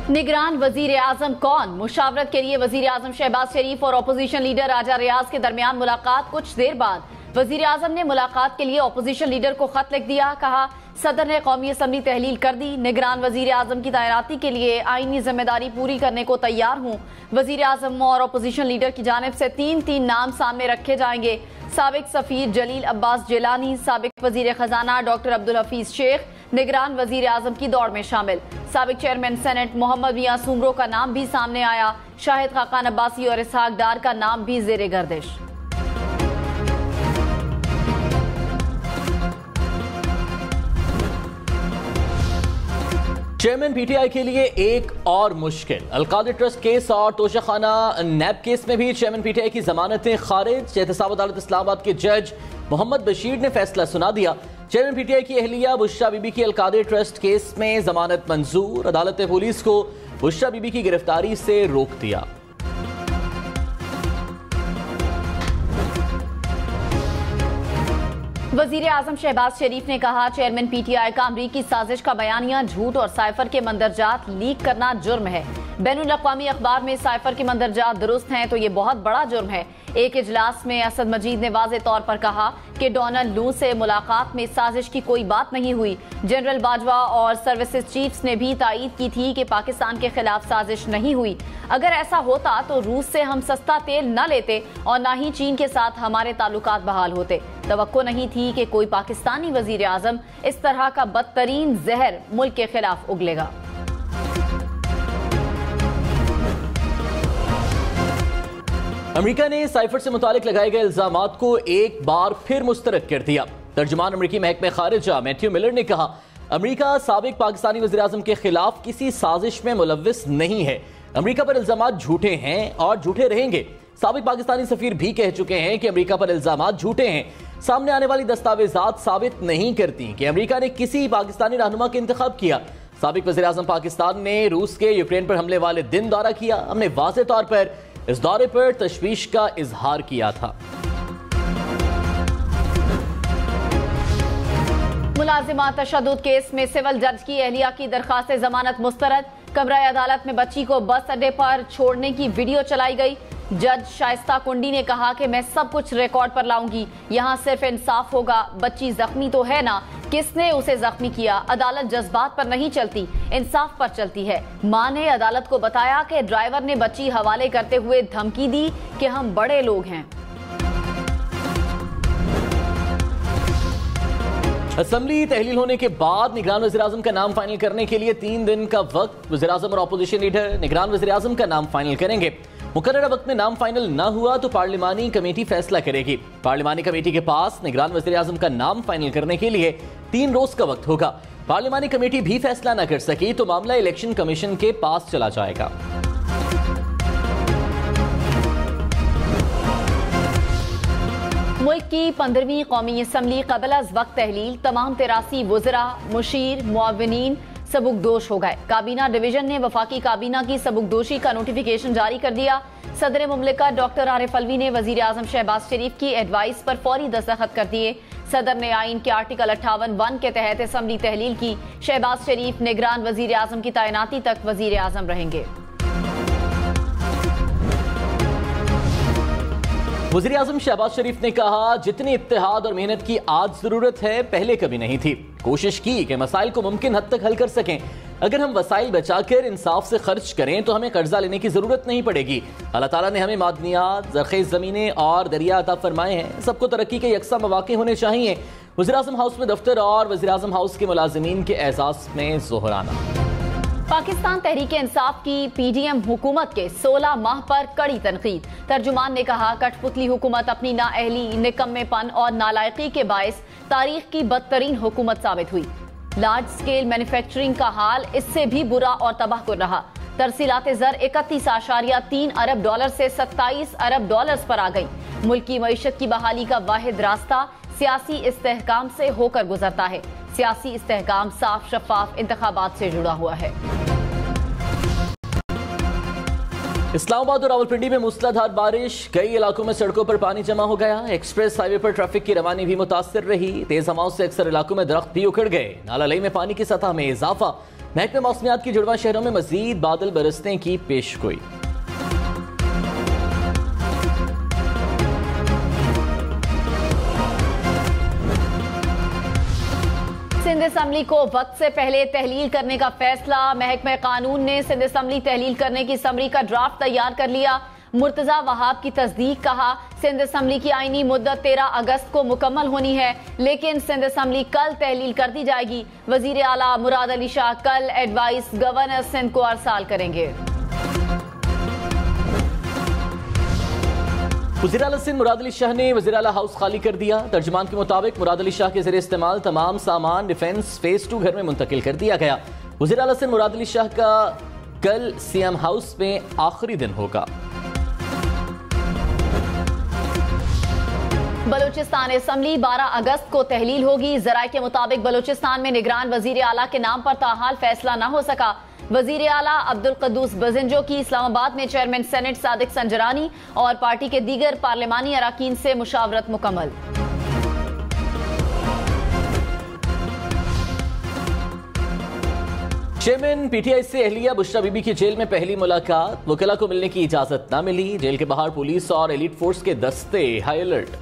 निगरान वजीर आजम कौन? मुशावरत के लिए वजीर आजम शहबाज शरीफ और अपोजिशन लीडर राजा रियाज के दरमियान मुलाकात। कुछ देर बाद वजीर आजम ने मुलाकात के लिए अपोजिशन लीडर को खत लिख दिया। कहा, सदर ने कौमी असम्बली तहलील कर दी। निगरान वजीर आजम की तैनाती के लिए आईनी जिम्मेदारी पूरी करने को तैयार हूँ। वजीर आजम और अपोजिशन लीडर की जानिब से 3 नाम सामने रखे जाएंगे। साबिक सफीर जलील अब्बास जिलानी, साबिक वजीर खजाना डॉक्टर अब्दुल हफीज शेख निगरान वजीर आजम की दौड़ में शामिल। साबिक चेयरमैन सेनेट मोहम्मद मियां सुमरो का नाम भी सामने आया। शाहिद खाकान अब्बासी और इसहाक डार का नाम भी जेरे गर्दिश। चेयरमैन पीटीआई के लिए एक और मुश्किल। अलकादर ट्रस्ट केस और तोशाखाना नैब केस में भी चेयरमैन पीटीआई की जमानतें खारिज। एहतसाब अदालत इस्लामाबाद के जज मोहम्मद बशीर ने फैसला सुना दिया। चेयरमैन पीटीआई की अहलिया बुशरा बीबी की अलकादर ट्रस्ट केस में जमानत मंजूर। अदालत ने पुलिस को बुशरा बीबी की गिरफ्तारी से रोक दिया। वजीर आजम शहबाज शरीफ ने कहा, चेयरमैन पीटीआई का अमरीकी साजिश का बयानिया झूठ और साइफर के मंदरजात लीक करना जुर्म है। बैनुल अक़वामी अखबार में साइफर के मंदरजात दुरुस्त हैं तो ये बहुत बड़ा जुर्म है। एक इजलास में असद मजीद ने वाज़े तौर पर कहा कि डोनाल्ड लू से मुलाकात में साजिश की कोई बात नहीं हुई। जनरल बाजवा और सर्विसेज चीफ्स ने भी तायीद की थी कि पाकिस्तान के खिलाफ साजिश नहीं हुई। अगर ऐसा होता तो रूस से हम सस्ता तेल न लेते और न ही चीन के साथ हमारे ताल्लुकात बहाल होते। तवक्को नहीं थी कि कोई पाकिस्तानी वजीर आजम इस तरह का बदतरीन जहर मुल्क के खिलाफ उगलेगा। अमेरिका ने साइफर से मुतालिक लगाए गए इल्जामात को एक बार फिर मुस्तरद कर दिया। तर्जुमान अमेरिकी महकमे खारिजा मैथ्यू मिलर ने कहा, अमेरिका साबिक पाकिस्तानी वज़ीर आज़म के खिलाफ किसी साजिश में मुलव्विस नहीं है। अमेरिका पर इल्जामात झूठे हैं और झूठे रहेंगे। साबिक पाकिस्तानी सफीर भी कह चुके हैं कि अमेरिका पर इल्जामात झूठे हैं। सामने आने वाली दस्तावेजात साबित नहीं करती कि अमेरिका ने किसी पाकिस्तानी रहनुमा का इंतखाब किया। साबिक वज़ीर आज़म पाकिस्तान ने रूस के यूक्रेन पर हमले वाले दिन दौरा किया। हमने वाज़े तौर पर इस दौरे पर तशवीश का इजहार किया था। मुलाजिमा तशद्दुद केस में सिविल जज की अहलिया की दरखास्त जमानत मुस्तरद। कमरा अदालत में बच्ची को बस अड्डे पर छोड़ने की वीडियो चलाई गई। जज शाइस्ता कुंडी ने कहा कि मैं सब कुछ रिकॉर्ड पर लाऊंगी, यहाँ सिर्फ इंसाफ होगा। बच्ची जख्मी तो है ना, किसने उसे जख्मी किया? अदालत जज्बात पर नहीं चलती, इंसाफ पर चलती है। मां ने अदालत को बताया कि ड्राइवर ने बच्ची हवाले करते हुए धमकी दी कि हम बड़े लोग हैं। असेंबली तहलील होने के बाद निगरान वज़ीर आज़म का नाम फाइनल करने के लिए 3 दिन का वक्त। वज़ीर आज़म और अपोजिशन लीडर निगरान वज़ीर आज़म का नाम फाइनल करेंगे। मुकर्ररा वक्त में नाम फाइनल न हुआ तो पार्लिमानी कमेटी फैसला करेगी। पार्लिमानी कमेटी के पास निगरान वज़ीर आज़म का नाम फाइनल करने के लिए 3 रोज का वक्त होगा। पार्लिमानी कमेटी भी फैसला न कर सकी तो मामला इलेक्शन कमीशन के पास चला जाएगा। मुल्क की 15वीं कौमी असम्बली कबल अज़ वक्त तहलील। तमाम 83 वज़रा, मुशीर, मुआविनीन सबुकदोश हो गए। काबीना डिवीजन ने वफाकी काबीना की सबुकदोशी का नोटिफिकेशन जारी कर दिया। सदर मुमलिकत डॉक्टर आरिफ अलवी ने वजीर आजम शहबाज शरीफ की एडवाइस पर फौरी दस्तखत कर दिए। सदर ने आइन के आर्टिकल 58(1) के तहत असम्बली तहलील की। शहबाज शरीफ निगरान वजीर आजम की तैनाती तक वजीर आजम रहेंगे। वज़ीर आज़म शहबाज शरीफ ने कहा, जितनी इत्तेहाद और मेहनत की आज जरूरत है पहले कभी नहीं थी। कोशिश की कि मसाइल को मुमकिन हद तक हल कर सकें। अगर हम वसाइल बचाकर इंसाफ से खर्च करें तो हमें कर्जा लेने की जरूरत नहीं पड़ेगी। अल्लाह ताला ने हमें मादनियात, ज़रख़ेज़ ज़मीनें और दरिया अता फरमाए हैं। सबको तरक्की के यकसा मौक़े होने चाहिए। वज़ीर आज़म हाउस में दफ्तर और वज़ीर आज़म हाउस के मुलाज़िमीन के एहसास में ज़ोहराना। पाकिस्तान तहरीक इंसाफ की पीडीएम हुकूमत के 16 माह पर कड़ी तनकीद। तर्जुमान ने कहा, कठपुतली हुकूमत अपनी नाअहली, निकम्मेपन और नालायकी के बायस तारीख की बदतरीन हुकूमत साबित हुई। लार्ज स्केल मैन्युफैक्चरिंग का हाल इससे भी बुरा और तबाहकुन रहा। तरसीलात ज़र 31.3 अरब डॉलर से 27 अरब डॉलर पर आ गई। मुल्क की मईशत की बहाली का वाहिद रास्ता सियासी इस्तेहकाम से होकर गुजरता है। सियासी इस्तेहकाम साफ शफाफ इंतखाबात से जुड़ा हुआ है। इस्लामाबाद और रावलपिंडी में मूसलाधार बारिश, कई इलाकों में सड़कों पर पानी जमा हो गया। एक्सप्रेस हाईवे पर ट्रैफिक की रवानी भी मुतासर रही। तेज हवाओं से अक्सर इलाकों में दरख्त भी उखड़ गए। नाला लई में पानी की सतह में इजाफा। महकमे मौसमियात की जुड़वा शहरों में मजीद बादल बरसने की पेशगोई। सिंध असम्बली को वक्त से पहले तहलील करने का फैसला। महकमे कानून ने सिंध असम्बली तहलील करने की समरी का ड्राफ्ट तैयार कर लिया। मुर्तजा वहाब की तस्दीक। कहा, सिंध असम्बली की आईनी मुद्दत 13 अगस्त को मुकम्मल होनी है, लेकिन सिंध असम्बली कल तहलील कर दी जाएगी। वजीर आला मुराद अली शाह कल एडवाइस गवर्नर सिंध को अरसाल करेंगे। वज़ीर आला सिंध मुराद अली शाह ने वज़ीर आला हाउस खाली कर दिया। तर्जुमान के मुताबिक मुराद अली शाह के ज़रिए इस्तेमाल तमाम सामान डिफेंस फेज 2 घर में मुंतकिल कर दिया गया। वज़ीर आला सिंध मुराद अली शाह का कल सीएम हाउस में आखिरी दिन होगा। बलूचिस्तान असम्बली 12 अगस्त को तहलील होगी। जराये के मुताबिक बलूचिस्तान में निगरान वजीर आला के नाम पर ताहाल फैसला न हो सका। वजीर आला अब्दुल कद्दूस बजिंजो की इस्लामाबाद में चेयरमैन सेनेट सादिक संजरानी और पार्टी के दीगर पार्लिमानी अराकीन से मुशावरत मुकम्मल। चेयरमैन पीटीआई से अहलिया बुशरा बीबी की जेल में पहली मुलाकात। वकीला को मिलने की इजाजत न मिली। जेल के बाहर पुलिस और एलीट फोर्स के दस्ते हाई अलर्ट।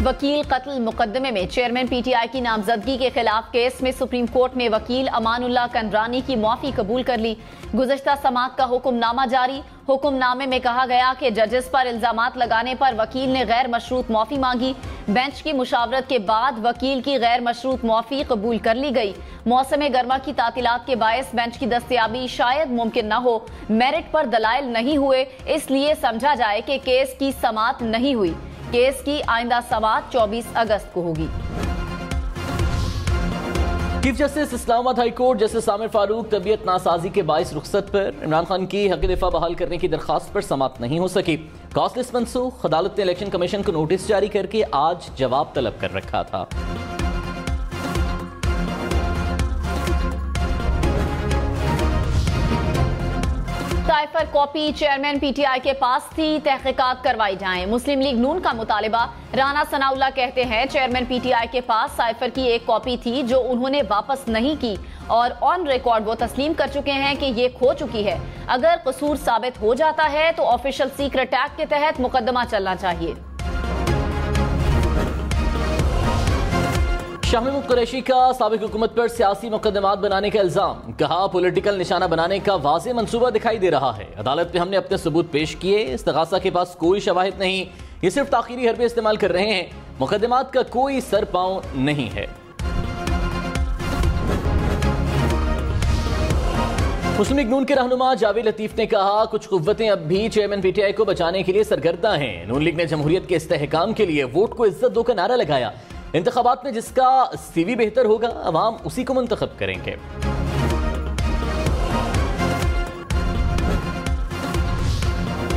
वकील कत्ल मुकदमे में चेयरमैन पीटीआई की नामजदगी के खिलाफ केस में सुप्रीम कोर्ट में वकील अमानुल्लाह कंदरानी की मुआफी कबूल कर ली। गुज़श्ता समाअत का हुक्मनामा जारी। हुक्मनामे में कहा गया कि जजेस पर इल्जामात लगाने पर वकील ने गैर मशरूत मुआफी मांगी। बेंच की मुशावरत के बाद वकील की गैर मशरूत मुआफी कबूल कर ली गई। मौसम गर्मा की तातीलात के बायस बेंच की दस्तयाबी शायद मुमकिन न हो। मेरिट पर दलाइल नहीं हुए, इसलिए समझा जाए कि केस की समाअत नहीं हुई। केस की आइंदा समाअत 24 अगस्त को होगी। Chief justice Islamabad high court justice Aamir Farooq तबीयत नासाजी के बाइस रुखसत पर। इमरान खान की हक दिफा बहाल करने की दरखास्त पर समाअत नहीं हो सकी। कॉस्ट लिस्ट मनसूख। अदालत ने इलेक्शन कमीशन को नोटिस जारी करके आज जवाब तलब कर रखा था। साइफर कॉपी चेयरमैन पीटीआई के पास थी, तहकीकात करवाई जाएं। मुस्लिम लीग नून का मुतालिबा। राना सनाउल्लाह कहते हैं चेयरमैन पीटीआई के पास साइफर की एक कॉपी थी जो उन्होंने वापस नहीं की और ऑन रिकॉर्ड वो तस्लीम कर चुके हैं कि ये खो चुकी है। अगर कसूर साबित हो जाता है तो ऑफिशियल सीक्रेट एक्ट के तहत मुकदमा चलना चाहिए। शाह महमूद कुरैशी का साबिक हुकूमत पर सियासी मुकदमात बनाने का इल्जाम। कहा, पॉलिटिकल निशाना बनाने का वाज़ेह मंसूबा दिखाई दे रहा है। अदालत में हमने अपने सबूत पेश किए। इस्तिगासा के पास कोई शवाहिद नहीं। ये सिर्फ ताखीरी हरबे इस्तेमाल कर रहे हैं। मुकदमात का कोई सर पांव नहीं है। मुस्लिम लीग नून के रहनुमा जावेद लतीफ ने कहा, कुछ कुव्वतें अब भी चेयरमैन पीटीआई को बचाने के लिए सरगर्दा हैं। नून लीग ने जमहूरियत के इस्तेहकाम के लिए वोट को इज्जत दो का नारा लगाया। इंतखाबात में जिसका सीवी बेहतर होगा अवाम उसी को मुंतखब करेंगे।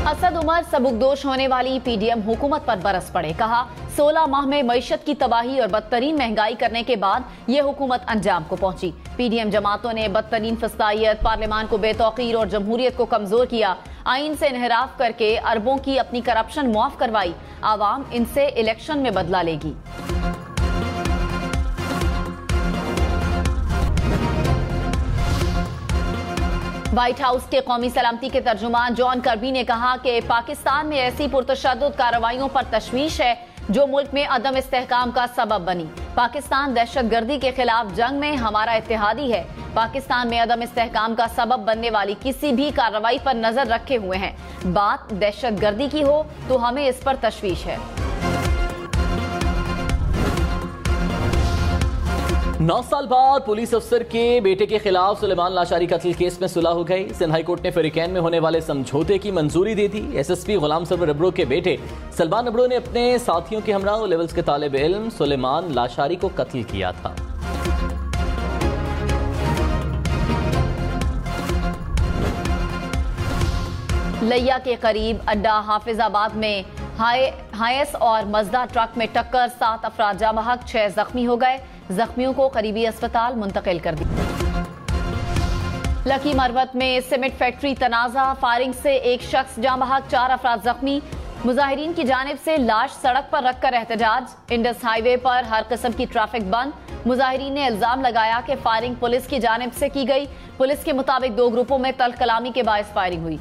असद उमर सबुकदोश होने वाली पीडीएम हुकूमत पर बरस पड़े। कहा, 16 माह में मईशत की तबाही और बदतरीन महंगाई करने के बाद ये हुकूमत अंजाम को पहुंची। पीडीएम जमातों ने बदतरीन फसादियत, पार्लियामान को बेतौकीर और जमहूरियत को कमजोर किया। आइन से इनहराफ करके अरबों की अपनी करप्शन मुआफ करवाई। आवाम इनसे इलेक्शन में बदला लेगी। व्हाइट हाउस के कौमी सलामती के तर्जुमान जॉन कर्बी ने कहा कि पाकिस्तान में ऐसी पुरतशद्दुद कार्रवाइयों पर तशवीश है जो मुल्क में अदम इस्तेहकाम का सबब बनी। पाकिस्तान दहशतगर्दी के खिलाफ जंग में हमारा इत्तेहादी है। पाकिस्तान में अदम इस्तेहकाम का सबब बनने वाली किसी भी कार्रवाई पर नजर रखे हुए हैं। बात दहशतगर्दी की हो तो हमें इस पर तशवीश है। 9 साल बाद पुलिस अफसर के बेटे के खिलाफ सुलेमान लाशारी कत्ल केस में सुलह हो गई। सिंध हाई कोर्ट ने फरीकैन में होने वाले समझौते की मंजूरी दे दी। एसएसपी गुलाम सरवर अब्रो के बेटे सलमान अब्रो ने अपने साथियों के हमरा ओ लेवल्स के तालिब इल्म सुलेमान लाशारी को कत्ल किया था। लिया के करीब अड्डा हाफिजाबाद में हायस और मजदा ट्रक में टक्कर, 7 अफराद जाँ बहक, 6 जख्मी हो गए। जख्मियों को करीबी अस्पताल मुंतकिल कर दिया। लकी मरवत में सीमेंट फैक्ट्री तनाजा, फायरिंग से एक शख्स जाँ बहक, 4 अफराद जख्मी। मुजाहिरीन की जानिब से लाश सड़क पर रखकर एहतजाज। इंडस हाईवे पर हर किस्म की ट्रैफिक बंद। मुजाहिरीन ने इल्जाम लगाया कि फायरिंग पुलिस की जानिब से की गई। पुलिस के मुताबिक 2 ग्रुपों में तल्ख कलामी के बायस फायरिंग हुई।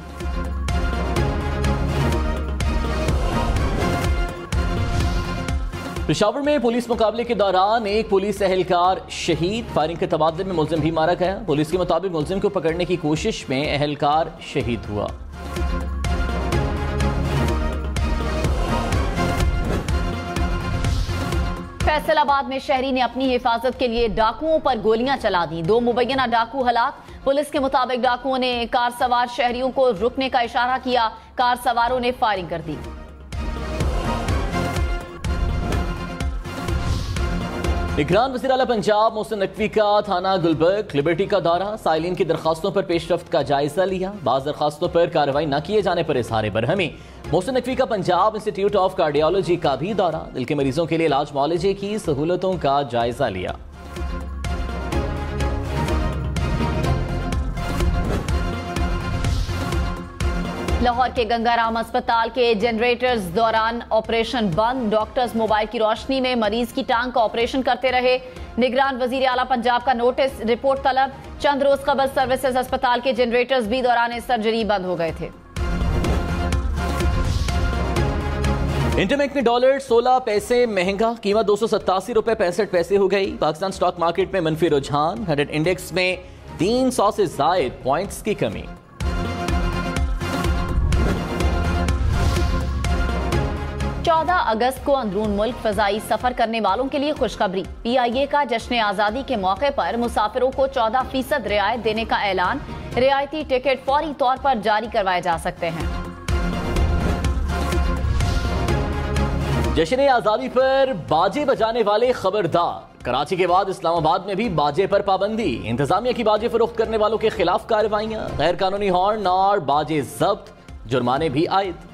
पेशावर में पुलिस मुकाबले के दौरान एक पुलिस एहलकार शहीद, फायरिंग के तबादले में मुलजिम भी मारा गया। पुलिस के मुताबिक मुलजिम को पकड़ने की कोशिश में एहलकार शहीद हुआ। फैसलाबाद में शहरी ने अपनी हिफाजत के लिए डाकुओं पर गोलियां चला दी। 2 मुबैना डाकू हलाक। पुलिस के मुताबिक डाकुओं ने कार सवार शहरियों को रुकने का इशारा किया। कार सवारों ने फायरिंग कर दी। निगरान वज़ीर आला पंजाब मोहसिन नकवी का थाना गुलबर्ग लिबर्टी का दौरा, साइलिन की दरखास्तों पर पेशरफ्त का जायजा लिया। बाज़ दरखास्तों पर कार्रवाई न किए जाने पर इजहार बरहमी। मोहसिन नकवी का पंजाब इंस्टीट्यूट ऑफ कार्डियोलॉजी का भी दौरा, दिल के मरीजों के लिए इलाज मुआलजे की सहूलतों का जायजा लिया। लाहौर के गंगाराम अस्पताल के जनरेटर्स दौरान ऑपरेशन बंद। डॉक्टर्स मोबाइल की रोशनी में मरीज की टांग का ऑपरेशन करते रहे। निगरान वजीर आला पंजाब का नोटिस, रिपोर्ट तलब। चंद रोज कबल सर्विसेज अस्पताल के जनरेटर्स भी दौरान सर्जरी बंद हो गए थे। इंटरबैंक में डॉलर 16 पैसे महंगा, कीमत 287 रुपए 65 पैसे हो गई। पाकिस्तान स्टॉक मार्केट में मनफी रुझान, 100 इंडेक्स में 300 से जायद पॉइंट्स की कमी। 14 अगस्त को अंदरून मुल्क फजाई सफर करने वालों के लिए खुशखबरी। PIA का जश्न आजादी के मौके पर मुसाफिरों को 14% रियायत देने का ऐलान। रियायती टिकट फौरी तौर पर जारी करवाए जा सकते हैं। जश्न आजादी पर बाजे बजाने वाले खबरदार। कराची के बाद इस्लामाबाद में भी बाजे पर पाबंदी। इंतजामिया की बाजे फरोख्त करने वालों के खिलाफ कार्रवाइयां। गैर कानूनी हॉर्न और बाजे जब्त, जुर्माने भी आयद।